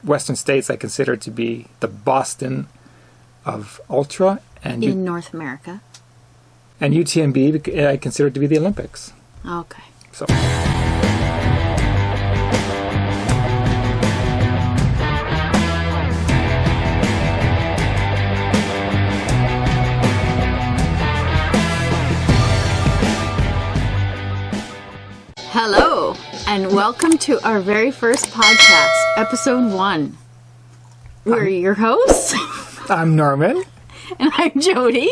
Western states I consider to be the Boston of ultra, and in North America. And UTMB I consider to be the Olympics. Okay. So. Hello, and welcome to our very first podcast, episode 1. We're your hosts. I'm Norman. And I'm Jodi.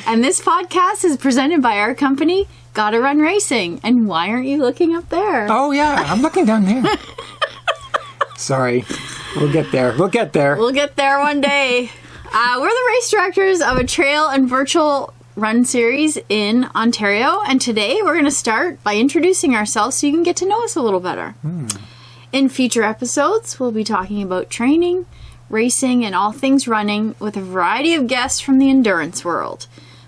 And this podcast is presented by our company, GottaRunRacing. And why aren't you looking up there? Oh, yeah, I'm looking down there. Sorry. We'll get there. We'll get there. We'll get there one day. We're the race directors of a trail and virtual run series in Ontario, and today we're going to start by introducing ourselves so you can get to know us a little better. In future episodes, we'll be talking about training, racing, and all things running with a variety of guests from the endurance world.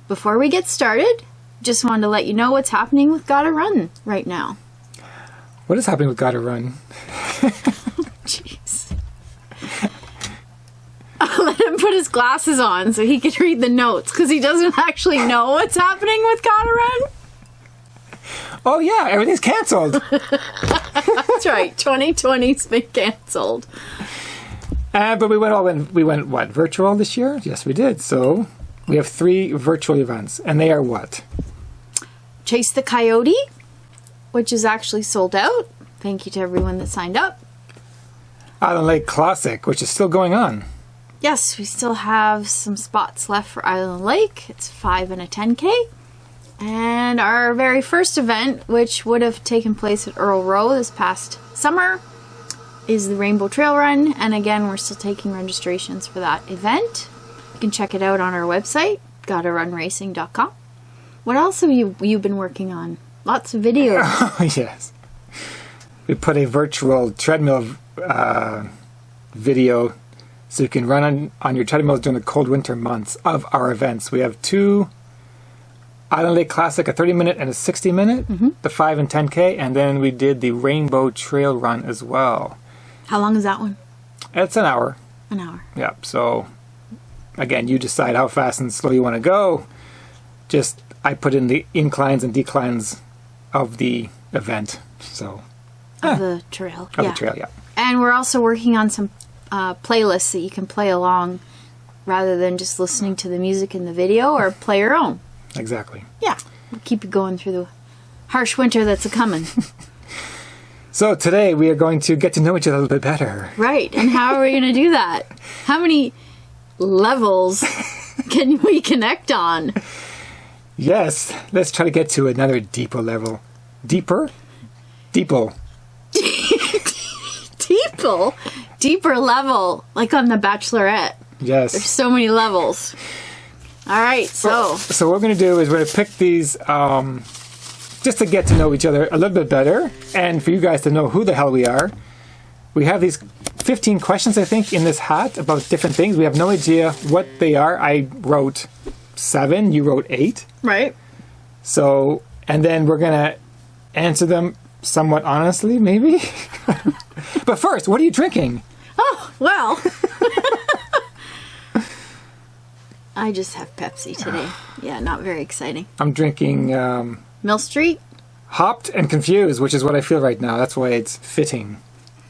Before we get started, just wanted to let you know what's happening with Gotta Run right now. What is happening with Gotta Run? Jeez. I'll let him put his glasses on so he can read the notes, because he doesn't actually know what's happening with Gotta Run. Oh yeah, everything's canceled. That's right, 2020's been canceled. But we went what, virtual this year? Yes, we did. So we have 3 virtual events, and they are what? Chase the Coyote, which is actually sold out. Thank you to everyone that signed up. Island Lake Classic, which is still going on. Yes, we still have some spots left for Island Lake. It's 5 and a 10K. And our very first event, which would have taken place at Earl Row this past summer, is the Rainbow Trail Run. And again, we're still taking registrations for that event. You can check it out on our website, GottaRunRacing.com. What else have you been working on? Lots of videos. Oh, yes. We put a virtual treadmill video so you can run on your treadmills during the cold winter months of our events. We have 2 Island Lake Classic, a 30-minute and a 60-minute, the 5 and 10K, and then we did the Rainbow Trail Run as well. How long is that one? It's an hour. An hour. Yeah, so again, you decide how fast and slow you want to go. Just, I put in the inclines and declines of the event, so. Of the trail. Of the trail, yeah. And we're also working on some playlists that you can play along rather than just listening to the music in the video, or play your own. Exactly. Yeah. We'll keep you going through the harsh winter that's a-coming. So today we are going to get to know each other a little bit better. Right. And how are we going to do that? How many levels can we connect on? Yes. Let's try to get to another deeper level. Deeper? Deeper. Deeper level, like on The Bachelorette. Yes. There's so many levels. All right, so what we're going to do is we're going to pick these just to get to know each other a little bit better, and for you guys to know who the hell we are. We have these 15 questions, I think, in this hat about different things. We have no idea what they are. I wrote 7, you wrote 8. Right. So, and then we're going to answer them somewhat honestly, maybe? But first, what are you drinking? Oh, well. I just have Pepsi today. Yeah, not very exciting. I'm drinking Mill Street? Hopped and Confused, which is what I feel right now. That's why it's fitting.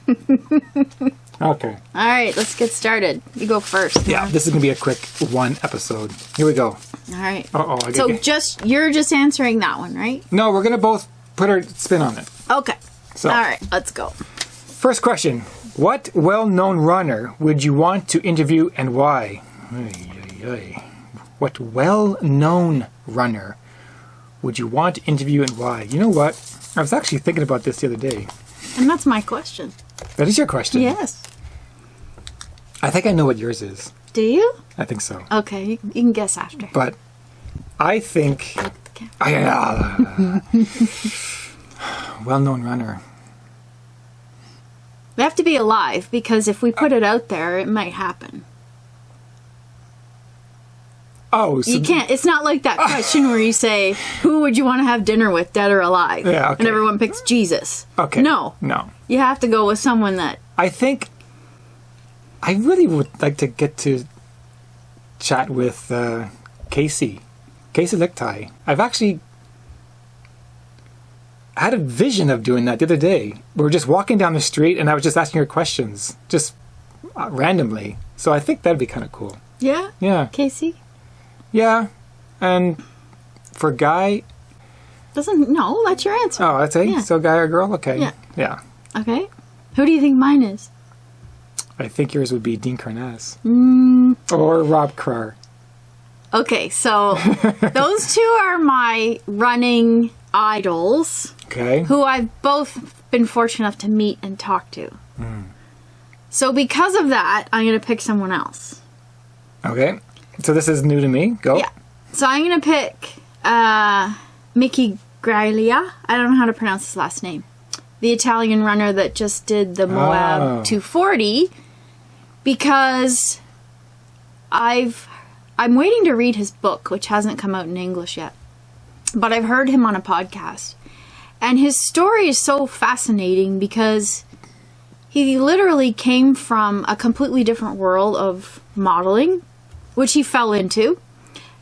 Okay. All right, let's get started. You go first. Yeah, this is going to be a quick 1 episode. Here we go. All right. Uh-oh. So you're just answering that one, right? No, we're going to both put our spin on it. Okay. So, all right, let's go. First question. What well-known runner would you want to interview and why? What well-known runner would you want to interview and why? You know what? I was actually thinking about this the other day. And that's my question. That is your question? Yes. I think I know what yours is. Do you? I think so. Okay, you can guess after. But I think... well-known runner. They have to be alive, because if we put it out there, it might happen. Oh, so you can't. It's not like that question where you say, "Who would you want to have dinner with, dead or alive?" Yeah, okay. And everyone picks Jesus. Okay. No. No. You have to go with someone that. I think I really would like to get to chat with Casey Lichtai. I've actually had a vision of doing that the other day. We were just walking down the street and I was just asking her questions, just randomly. So I think that'd be kind of cool. Yeah? Yeah. Casey? Yeah. And for Guy... No, that's your answer. Oh, that's it? Yeah. So guy or girl? Okay. Yeah. Yeah. Okay. Who do you think mine is? I think yours would be Dean Carnass. Mm. Or Rob Carr. Okay, so those two are my running idols. Okay. Who I've both been fortunate enough to meet and talk to. So because of that, I'm going to pick someone else. Okay. So this is new to me. Go. Yeah. So I'm going to pick Mickey Graglia. I don't know how to pronounce his last name. The Italian runner that just did the Moab 240. Because I'm waiting to read his book, which hasn't come out in English yet. But I've heard him on a podcast. And his story is so fascinating because he literally came from a completely different world of modeling, which he fell into.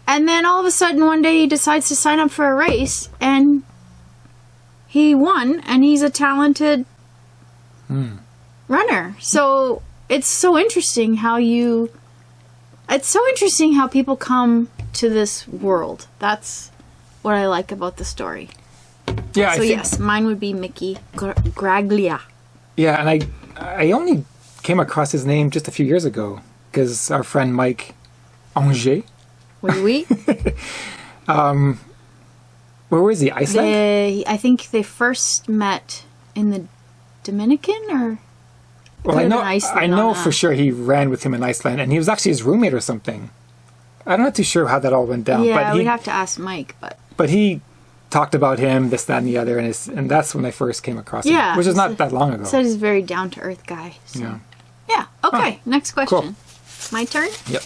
And then all of a sudden one day he decides to sign up for a race and he won, and he's a talented runner. So it's so interesting how people come to this world. That's what I like about the story. Yeah. So yes, mine would be Mickey Graglia. Yeah, and I only came across his name just a few years ago because our friend Mike Angers. Oui. Where was he? Iceland? I think they first met in the Dominican, or well, I know for sure he ran with him in Iceland, and he was actually his roommate or something. I'm not too sure how that all went down. Yeah, but we'd have to ask Mike, But he talked about him, this, that, and the other, and that's when I first came across him. Yeah, Which is not that long ago. Said he's a very down-to-earth guy. So. Yeah. Yeah, okay, next question. Cool. My turn? Yep.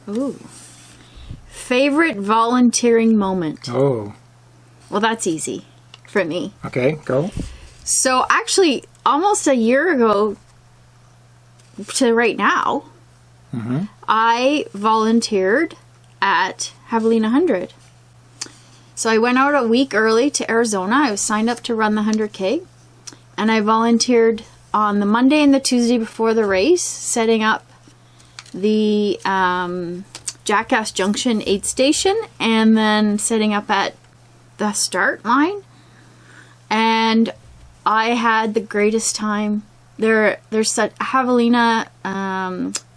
Ooh. Favorite volunteering moment? Oh. Well, that's easy for me. Okay, go. So actually, almost a year ago to right now, I volunteered at Javelina 100. So I went out a week early to Arizona. I was signed up to run the 100K. And I volunteered on the Monday and the Tuesday before the race, setting up the Jackass Junction aid station and then setting up at the start line. And I had the greatest time. There's such Javelina,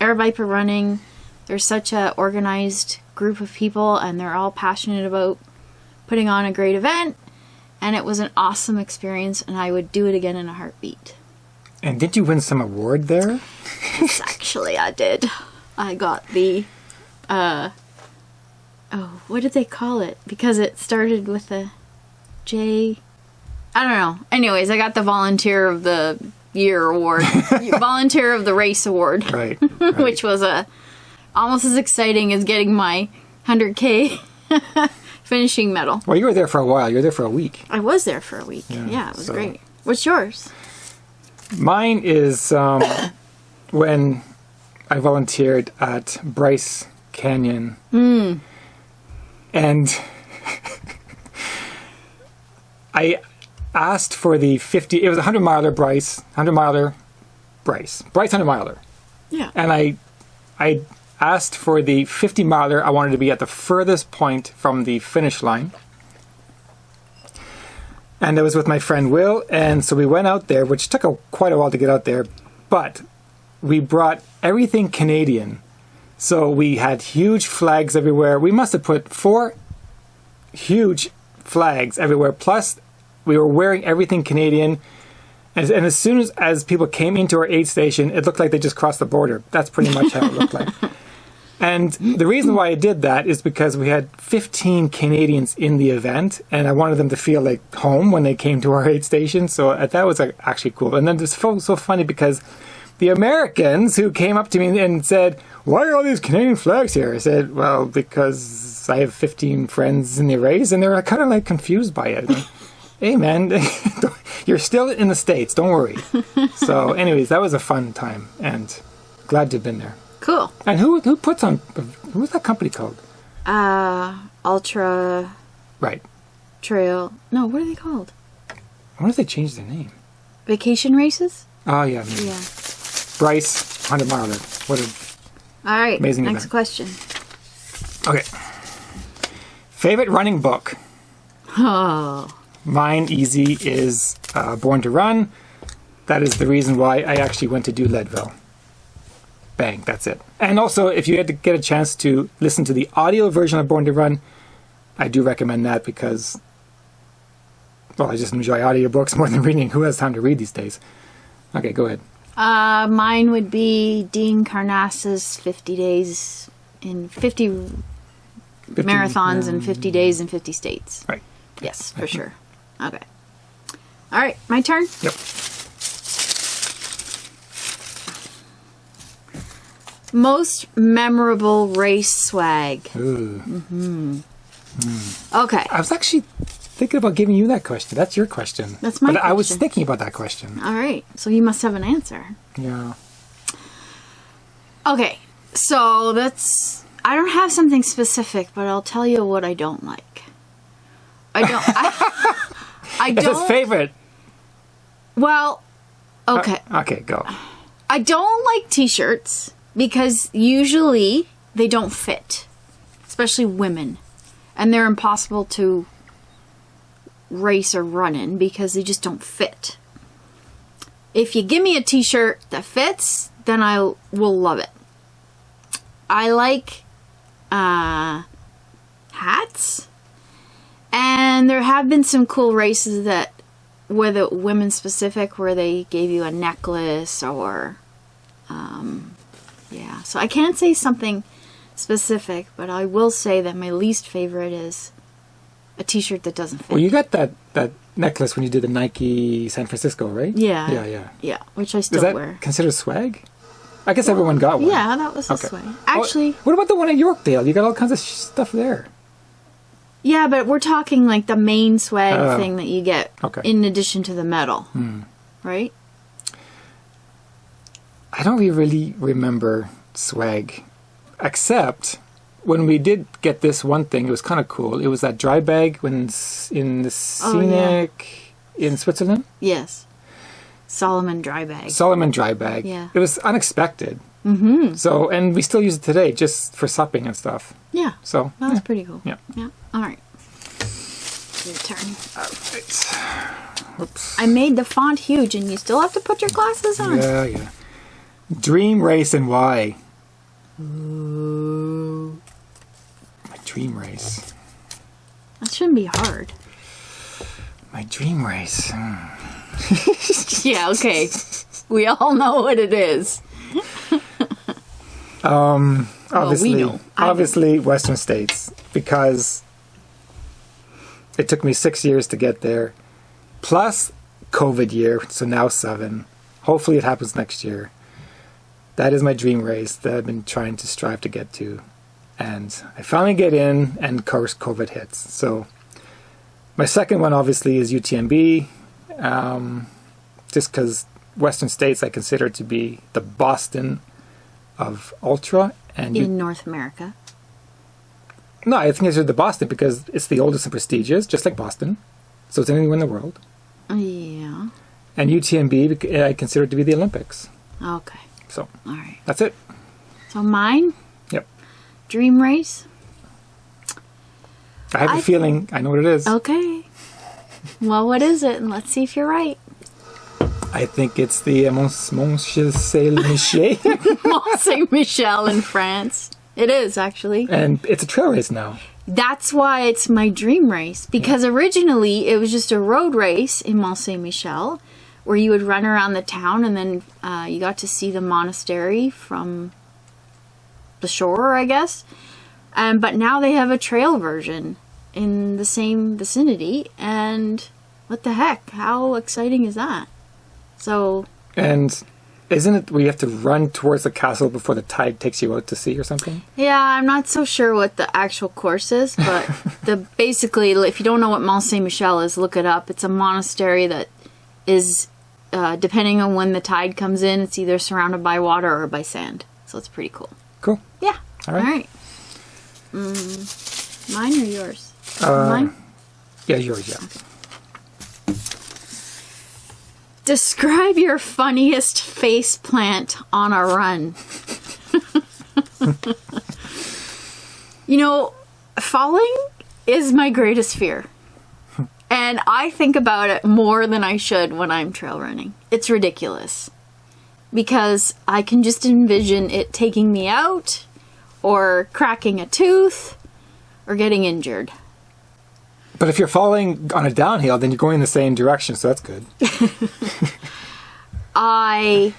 Air Viper running. There's such a organized group of people, and they're all passionate about putting on a great event. And it was an awesome experience, and I would do it again in a heartbeat. And did you win some award there? Yes, actually, I did. I got the, what did they call it? Because it started with a J. I don't know. Anyways, I got the Volunteer of the Year award. Volunteer of the Race award. Right. Which was almost as exciting as getting my 100K finishing medal. Well, you were there for a while. You were there for a week. I was there for a week. Yeah, it was great. What's yours? Mine is when I volunteered at Bryce Canyon. And I asked for the 50... It was a 100-miler Bryce. 100-miler Bryce. Bryce 100-miler. Yeah. And I asked for the 50-miler. I wanted to be at the furthest point from the finish line. And I was with my friend Will, and so we went out there, which took quite a while to get out there, but we brought everything Canadian. So we had huge flags everywhere. We must have put 4 huge flags everywhere, plus we were wearing everything Canadian. And as soon as people came into our aid station, it looked like they just crossed the border. That's pretty much how it looked like. And the reason why I did that is because we had 15 Canadians in the event, and I wanted them to feel like home when they came to our aid station. So that was actually cool. And then it's so funny because the Americans who came up to me and said, "Why are all these Canadian flags here?" I said, "Well, because I have 15 friends in the race," and they were kind of like confused by it. Hey, man, you're still in the States. Don't worry. So, anyways, that was a fun time, and glad to have been there. Cool. And who's that company called? Ultra Right. Trail. No, what are they called? I wonder if they changed their name. Vacation races? Oh, yeah. Maybe. Yeah. Bryce, 100 miler. What a All right. amazing Next event. question. Okay. Favorite running book? Oh. Mine, easy, is Born to Run. That is the reason why I actually went to do Leadville. Bang, that's it. And also, if you had to get a chance to listen to the audio version of Born to Run, I do recommend that because, well, I just enjoy audiobooks more than reading. Who has time to read these days? Okay, go ahead. Mine would be Dean Karnas's 50 days in 50 marathons in 50 days in 50 states. Right. Yes, for sure. Okay. All right, my turn? Yep. Most memorable race swag. Ooh. Okay. I was actually thinking about giving you that question. That's your question. That's my But I was question. thinking about that question. All right. So you must have an answer. Yeah. Okay. So I don't have something specific, but I'll tell you what I don't like. I It's his don't. favorite. Well, okay. Okay, go. I don't like t-shirts because usually they don't fit, especially women, and they're impossible to race or run in because they just don't fit. If you give me a t-shirt that fits, then I will love it. I like hats, and there have been some cool races that were the women specific where they gave you a necklace or yeah, so I can't say something specific, but I will say that my least favorite is a t-shirt that doesn't fit. Well, you got that necklace when you did the Nike San Francisco, right? Yeah, which I Is still that wear. considered swag? I guess everyone got one. Yeah, that was this way. Actually, What about the one at Yorkdale? You got all kinds of stuff there. yeah, but we're talking like the main swag thing that you get Okay. in addition to the medal, right? I don't really remember swag, except when we did get this one thing. It was kind of cool. It was that dry bag in the Scenic in Switzerland. Yes. Solomon dry bag. Solomon dry bag. Yeah. It was unexpected. Mm-hmm. So, and we still use it today just for supping and stuff. Yeah. So, That was pretty cool. Yeah. Yeah. All right. Your turn. Right. Whoops. I made the font huge and you still have to put your glasses on. Yeah. Dream race and why? Ooh. My dream race. That shouldn't be hard. My dream race. Yeah, okay. We all know what it is. Obviously, we know. obviously Western States, because it took me 6 years to get there, plus COVID year, so now 7. Hopefully it happens next year. That is my dream race that I've been trying to strive to get to. And I finally get in, and of course COVID hits. So my second one obviously is UTMB, just because Western States I consider to be the Boston of ultra. And In North America. no, I think it's the Boston because it's the oldest and prestigious, just like Boston. So it's anywhere in the world. Yeah. And UTMB I consider to be the Olympics. Okay. So All right. that's it. So mine, Yep. dream race. I have a feeling I know what it is. Okay. Well, what is it? And let's see if you're right. I think it's the Mont Saint-Michel. Mont Saint Michel in France. It is, actually. And it's a trail race now. That's why it's my dream race. Because originally it was just a road race in Mont Saint Michel where you would run around the town and then you got to see the monastery from the shore, I guess. But now they have a trail version in the same vicinity. And what the heck? How exciting is that? So, And isn't it where you have to run towards the castle before the tide takes you out to sea or something? Yeah, I'm not so sure what the actual course is, but basically, if you don't know what Mont Saint Michel is, look it up. It's a monastery that is, depending on when the tide comes in, it's either surrounded by water or by sand. So it's pretty cool. Cool. Yeah. All right. Mine or yours? Mine? Yeah, yours, yeah. Describe your funniest face plant on a run. You know, falling is my greatest fear. And I think about it more than I should when I'm trail running. It's ridiculous. Because I can just envision it taking me out, or cracking a tooth, or getting injured. But if you're falling on a downhill, then you're going in the same direction, so that's good. I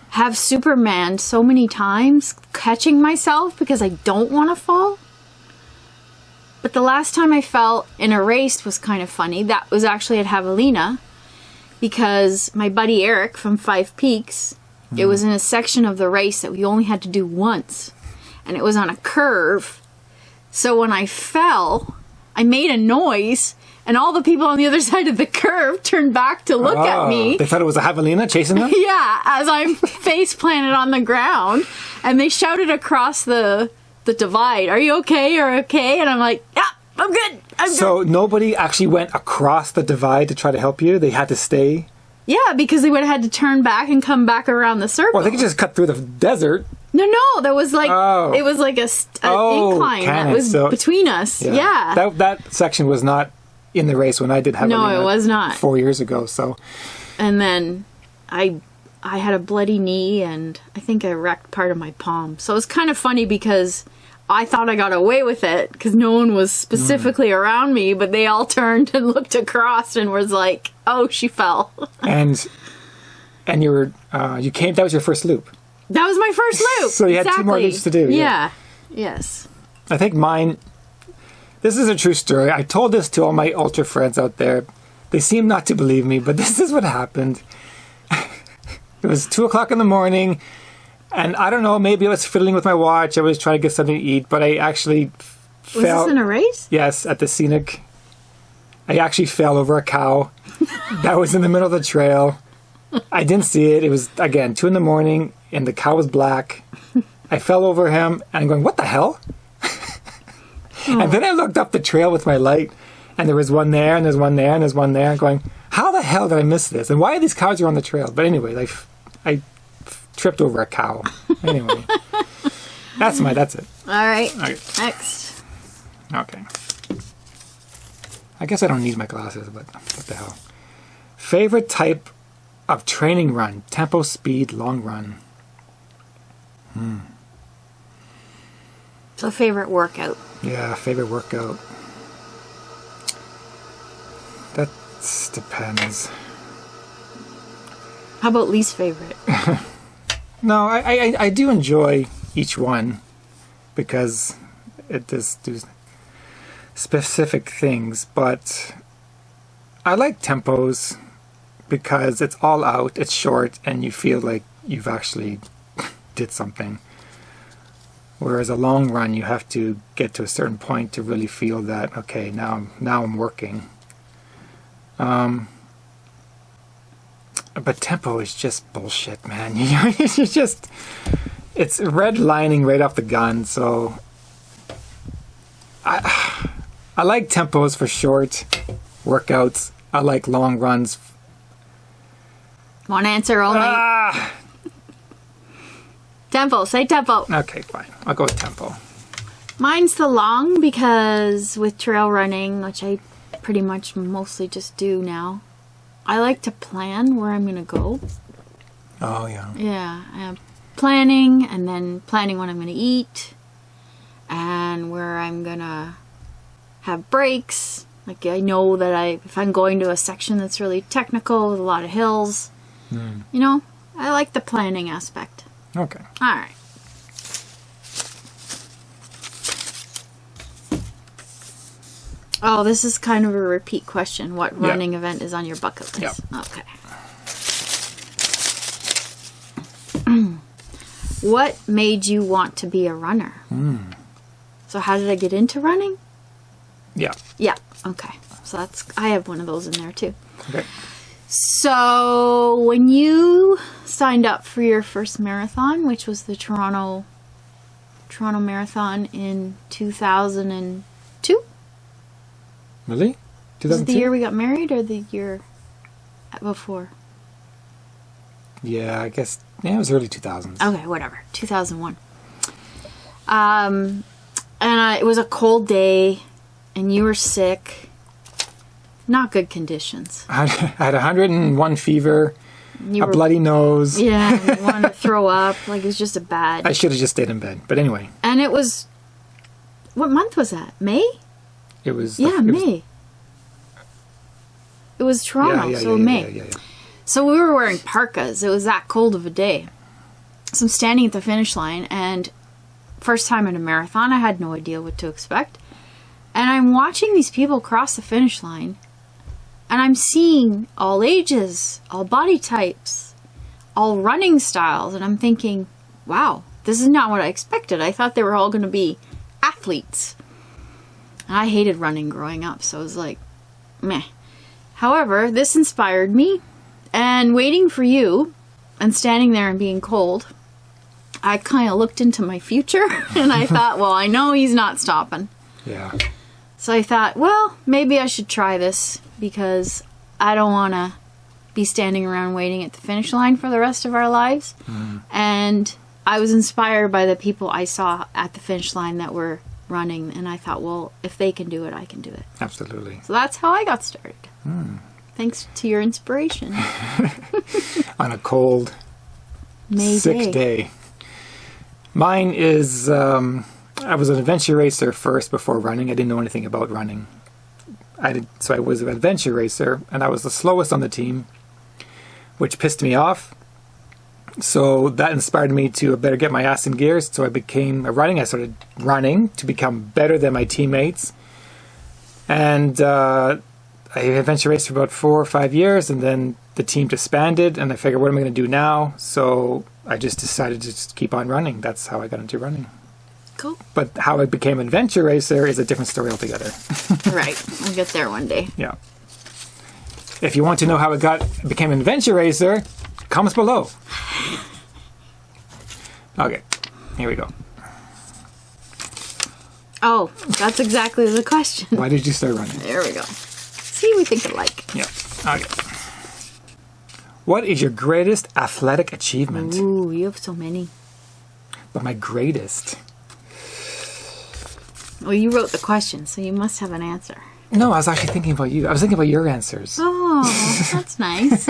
have Supermaned so many times catching myself because I don't want to fall. But the last time I fell in a race was kind of funny. That was actually at Javelina, because my buddy Eric from Five Peaks, it was in a section of the race that we only had to do once. And it was on a curve. So when I fell, I made a noise, and all the people on the other side of the curve turned back to look at me. They thought it was a javelina chasing them? Yeah, as I'm face planted on the ground. And they shouted across the divide, "Are you okay? You're okay?" And I'm like, "Yeah, I'm good. I'm good." So nobody actually went across the divide to try to help you? They had to stay? Yeah, because they would have had to turn back and come back around the circle. Well, they could just cut through the desert. No, there was like, it was like an incline that was between us. Yeah. That section was not in the race when I did Javelina. No, it was not. 4 years ago, so. And then I had a bloody knee, and I think I wrecked part of my palm. So it was kind of funny because I thought I got away with it because no one was specifically around me, but they all turned and looked across and was like, "Oh, she fell." And you were, that was your first loop. That was my first loop. So you had 2 more loops to do. Yeah. Yes. I think mine, this is a true story. I told this to all my ultra friends out there. They seem not to believe me, but this is what happened. It was 2 o'clock in the morning, and I don't know, maybe I was fiddling with my watch. I was trying to get something to eat, but I actually fell. Was this in a race? Yes, at the Scenic. I actually fell over a cow that was in the middle of the trail. I didn't see it. It was, again, 2 in the morning, and the cow was black. I fell over him, and I'm going, "What the hell?" And then I looked up the trail with my light, and there was one there, and there's one there, and there's one there. I'm going, "How the hell did I miss this? And why are these cows on the trail?" But anyway, I tripped over a cow. Anyway, that's it. All right. Okay. Next. Okay. I guess I don't need my glasses, but what the hell? Favorite type of training run? Tempo, speed, long run. So favorite workout. Yeah, favorite workout. That depends. How about least favorite? No, I do enjoy each one because it does do specific things, but I like tempos because it's all out, it's short, and you feel like you've actually did something. Whereas a long run, you have to get to a certain point to really feel that, okay, now I'm working. But tempo is just bullshit, man. You know, it's redlining right off the gun. So I like tempos for short workouts. I like long runs. One answer only. Tempo. Say tempo. Okay, fine. I'll go with tempo. Mine's the long because with trail running, which I pretty much mostly just do now, I like to plan where I'm going to go. Oh, yeah. Yeah. Planning, and then planning what I'm going to eat, and where I'm going to have breaks. Like, I know that if I'm going to a section that's really technical with a lot of hills, you know, I like the planning aspect. Okay. All right. Oh, this is kind of a repeat question. What running event is on your bucket list? Yep. Okay. What made you want to be a runner? So how did I get into running? Yeah. Yeah. Okay. So I have one of those in there too. Okay. So when you signed up for your first marathon, which was the Toronto Marathon in 2002? Really? Was it the 2002? year we got married or the year before? Yeah, I guess. Yeah, it was early 2000s. Okay, whatever. 2001. It was a cold day, and you were sick. Not good conditions. I had 101 fever, You a bloody nose. Yeah, and you wanted to throw up. Like, it was just a bad... I should have just stayed in bed. But anyway. And it was... What month was that? May? It was... Yeah, May. It was Toronto, so May. Yeah. So we were wearing parkas. It was that cold of a day. So I'm standing at the finish line, and first time in a marathon, I had no idea what to expect. And I'm watching these people cross the finish line, and I'm seeing all ages, all body types, all running styles, and I'm thinking, wow, this is not what I expected. I thought they were all going to be athletes. And I hated running growing up, so it was like, meh. However, this inspired me, and waiting for you, and standing there and being cold, I kind of looked into my future, and I thought, well, I know he's not stopping. Yeah. So I thought, well, maybe I should try this, because I don't want to be standing around waiting at the finish line for the rest of our lives. And I was inspired by the people I saw at the finish line that were running, and I thought, well, if they can do it, I can do it. Absolutely. So that's how I got started. Thanks to your inspiration. On a cold, May sick day. Mine is, I was an adventure racer first before running. I didn't know anything about running. So I was an adventure racer, and I was the slowest on the team, which pissed me off. So that inspired me to better get my ass in gears. So I started running to become better than my teammates. And I adventure raced for about 4 or 5 years, and then the team disbanded, and I figured, what am I going to do now? So I just decided to just keep on running. That's how I got into running. Cool. But how I became an adventure racer is a different story altogether. Right. We'll get there one day. Yeah. If you want to know how I became an adventure racer, comments below. Okay. Here we go. Oh, that's exactly the question. Why did you start running? There we go. See, we think alike. Yeah. Okay. What is your greatest athletic achievement? Ooh, you have so many. But my greatest... Well, you wrote the question, so you must have an answer. No, I was actually thinking about you. I was thinking about your answers. Oh, that's nice.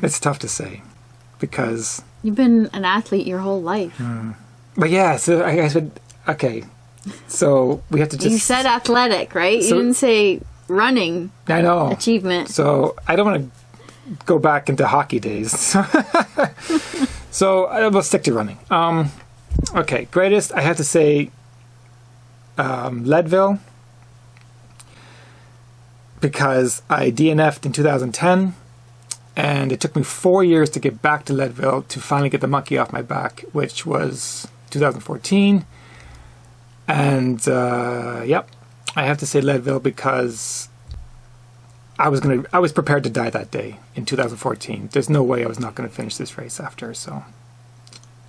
It's tough to say because... You've been an athlete your whole life. But yeah, so I said, okay, so we have to just... You said athletic, right? So- You didn't say running I know. achievement. So I don't want to go back into hockey days. So I will stick to running. Okay, greatest, I have to say Leadville, because I DNF'd in 2010, and it took me 4 years to get back to Leadville to finally get the monkey off my back, which was 2014. And yep, I have to say Leadville because I was prepared to die that day in 2014. There's no way I was not going to finish this race after, so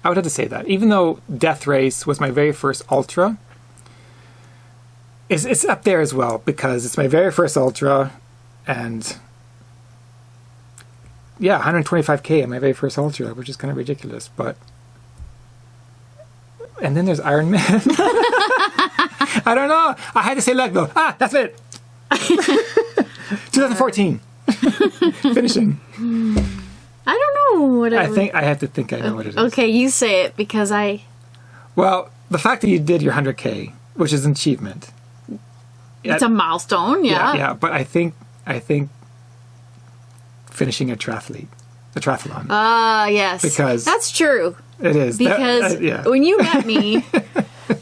I would have to say that. Even though Death Race was my very first ultra, it's up there as well because it's my very first ultra, and yeah, 125k in my very first ultra, which is kind of ridiculous, but... And then there's Ironman. I don't know. I had to say Leadville. That's it. 2014. Finishing. I don't know what I think I have to think I know what it is. Okay, you say it because I... Well, the fact that you did your 100k, which is an achievement. It's a milestone, yeah. Yeah, but I think finishing a triathlon. Yes. Because that's true. It is. Because yeah. when you met me,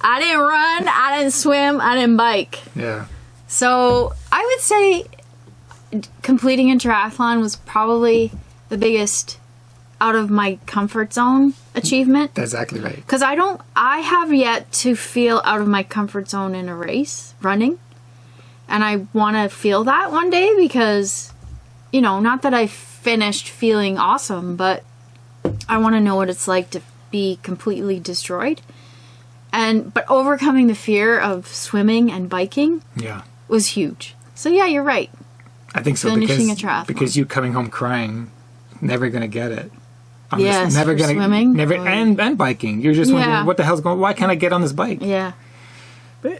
I didn't run, I didn't swim, I didn't bike. Yeah. So I would say completing a triathlon was probably the biggest out of my comfort zone achievement. That's exactly right. Because I have yet to feel out of my comfort zone in a race, running. And I want to feel that one day because, not that I finished feeling awesome, but I want to know what it's like to be completely destroyed. But overcoming the fear of swimming and biking was huge. So yeah, you're right. I think so. Finishing a triathlon. Because you coming home crying, never going to get it. Yes, never gonna swimming. And biking. You're just wondering, what the hell's going on? Why can't I get on this bike? Yeah.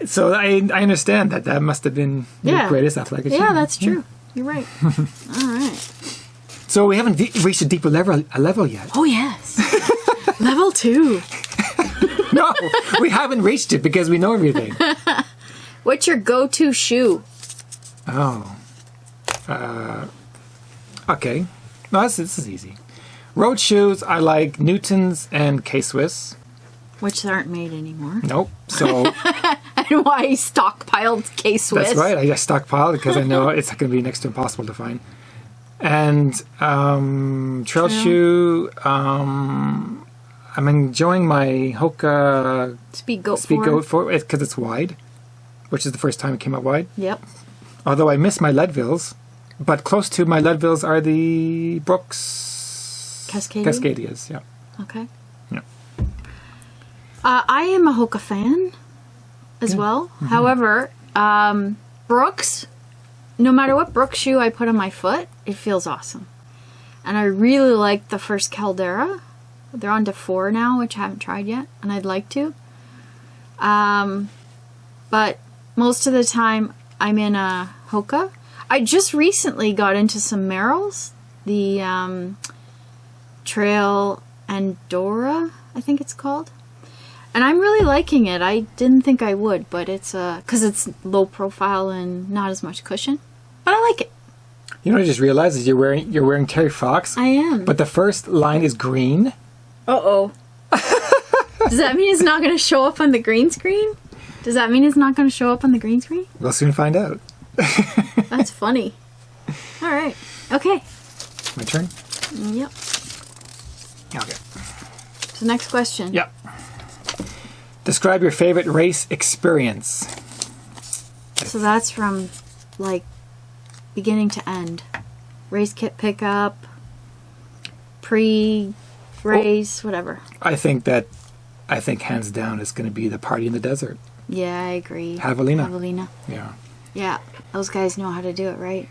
So I understand that must have been your greatest athletic achievement. Yeah, that's true. You're right. All right. So we haven't reached a deeper level yet. Oh, yes. Level 2. No, we haven't reached it because we know everything. What's your go-to shoe? Oh. Okay. No, this is easy. Road shoes, I like Newtons and K-Swiss. Which aren't made anymore. Nope. So... And why I stockpiled K-Swiss. That's right. I just stockpiled because I know it's going to be next to impossible to find. And trail shoe, I'm enjoying my Hoka Speedgoat 4 because it's wide, which is the first time it came out wide. Yep. Although I miss my Leadvilles, but close to my Leadvilles are the Brooks Cascadias. Yeah. Okay. Yeah. I am a Hoka fan as well. Mm-hmm. However, Brooks, no matter what Brooks shoe I put on my foot, it feels awesome. And I really like the first Caldera. They're on to 4 now, which I haven't tried yet, and I'd like to. But most of the time, I'm in a Hoka. I just recently got into some Merrells, the Trail Andorra, I think it's called. And I'm really liking it. I didn't think I would, but it's because it's low profile and not as much cushion. But I like it. You know what I just realized is you're wearing Terry Fox. I am. But the first line is green. Uh-oh. Does that mean it's not going to show up on the green screen? Does that mean it's not going to show up on the green screen? We'll soon find out. That's funny. All right. Okay. My turn? Yep. Okay. So next question. Yep. Describe your favorite race experience. So that's from, like, beginning to end. Race kit pickup, pre-race, whatever. I think hands down it's going to be the party in the desert. Yeah, I agree. Javelina. Yeah. Yeah, those guys know how to do it, right?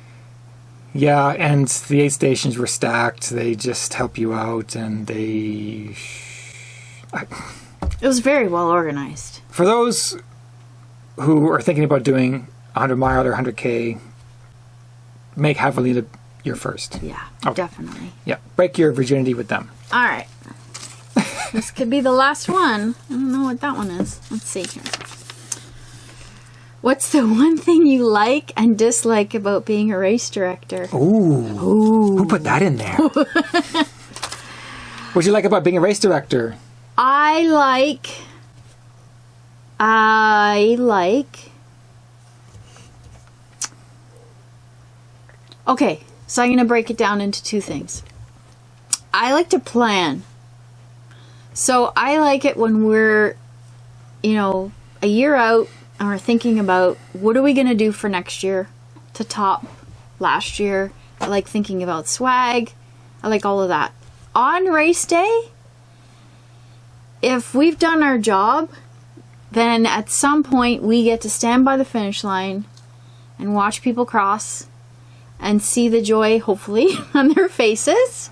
Yeah, and the aid stations were stacked. They just help you out, and it was very well organized. For those who are thinking about doing 100 mile or 100K, make Javelina your first. Yeah, okay. Definitely. Yeah, break your virginity with them. All right. This could be the last one. I don't know what that one is. Let's see here. What's the one thing you like and dislike about being a race director? Ooh. Who put that in there? What do you like about being a race director? I like... Okay, so I'm going to break it down into 2 things. I like to plan. So I like it when we're, a year out and we're thinking about what are we going to do for next year to top last year. I like thinking about swag. I like all of that. On race day, if we've done our job, then at some point we get to stand by the finish line and watch people cross and see the joy, hopefully, on their faces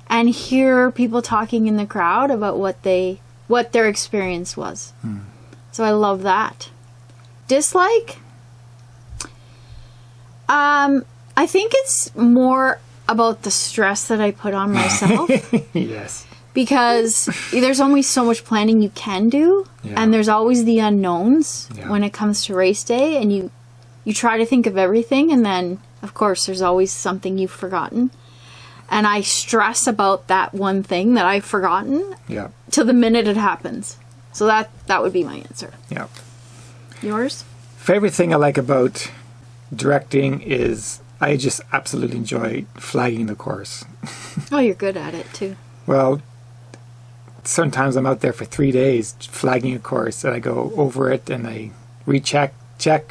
and hear people talking in the crowd about what their experience was. So I love that. Dislike? I think it's more about the stress that I put on myself. Yes. Because there's only so much planning you can do, and there's always the unknowns when it comes to race day, and you try to think of everything, and then, of course, there's always something you've forgotten. And I stress about that one thing that I've forgotten till the minute it happens. So that would be my answer. Yeah. Yours? Favorite thing I like about directing is I just absolutely enjoy flagging the course. Oh, you're good at it too. Well, sometimes I'm out there for 3 days flagging a course, and I go over it and I recheck,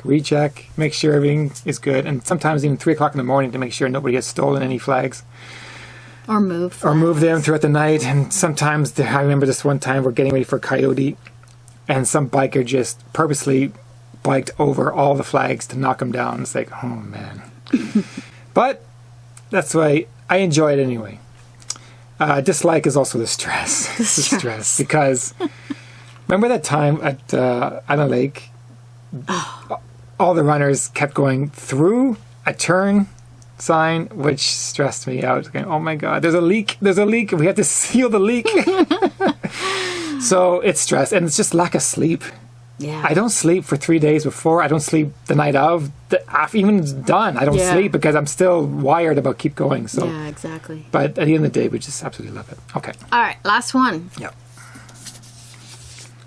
recheck, make sure everything is good, and sometimes even 3 o'clock in the morning to make sure nobody has stolen any flags. Or move. Or move them throughout the night. And sometimes, I remember this one time we're getting ready for Coyote, and some biker just purposely biked over all the flags to knock them down. It's like, oh man. But that's why I enjoy it anyway. Dislike is also the stress. The stress. Because remember that time at Island Lake? All the runners kept going through a turn sign, which stressed me out. Going, oh my God, there's a leak. There's a leak. We have to seal the leak. So it's stress, and it's just lack of sleep. Yeah. I don't sleep for 3 days before. I don't sleep the night of. Even it's done, I don't sleep because I'm still wired about keep going. So yeah, exactly. But at the end of the day, we just absolutely love it. Okay. All right, last one. Yep.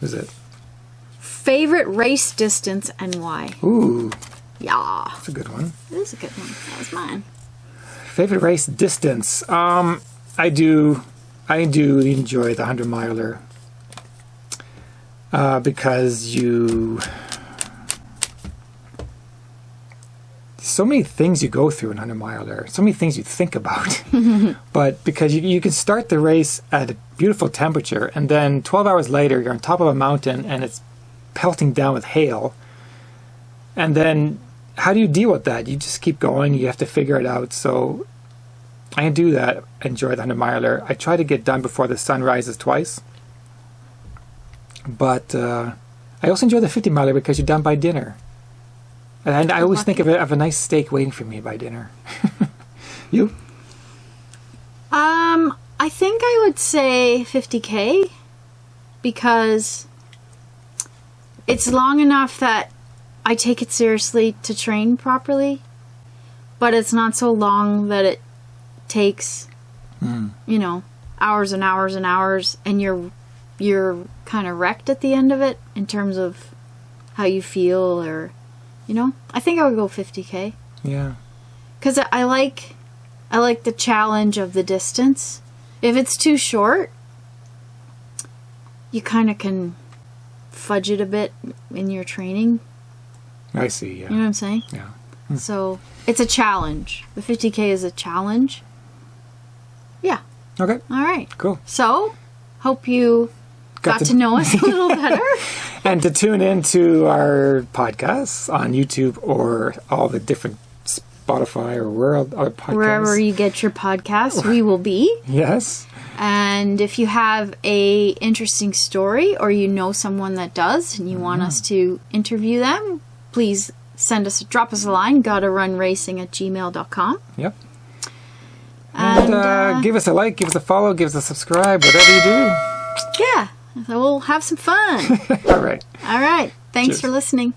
Who's it? Favorite race distance and why? Ooh. Yeah. That's a good one. It is a good one. That was mine. Favorite race distance? I do enjoy the 100-miler. Because so many things you go through in 100-miler, so many things you think about. But because you can start the race at a beautiful temperature, and then 12 hours later you're on top of a mountain and it's pelting down with hail. And then how do you deal with that? You just keep going. You have to figure it out. So I do that. I enjoy the 100-miler. I try to get done before the sun rises twice. But I also enjoy the 50-miler because you're done by dinner. And I always think of a nice steak waiting for me by dinner. You? I think I would say 50K because it's long enough that I take it seriously to train properly, but it's not so long that it takes, hours and hours and hours, and you're kind of wrecked at the end of it in terms of how you feel, or I think I would go 50K. Yeah. Because I like the challenge of the distance. If it's too short, you kind of can fudge it a bit in your training. I see, yeah. You know what I'm saying? Yeah. So it's a challenge. The 50K is a challenge. Yeah. Okay. All right. Cool. So, hope you got to know us a little better. And to tune into our podcasts on YouTube or all the different Spotify or other podcasts. Wherever you get your podcasts, we will be. Yes. And if you have a interesting story, or you know someone that does and you want us to interview them, please drop us a line, GottaRunRacing@gmail.com. Yep. And give us a like, give us a follow, give us a subscribe, whatever you do. Yeah. So we'll have some fun. All right. All right. Thanks Cheers. for listening.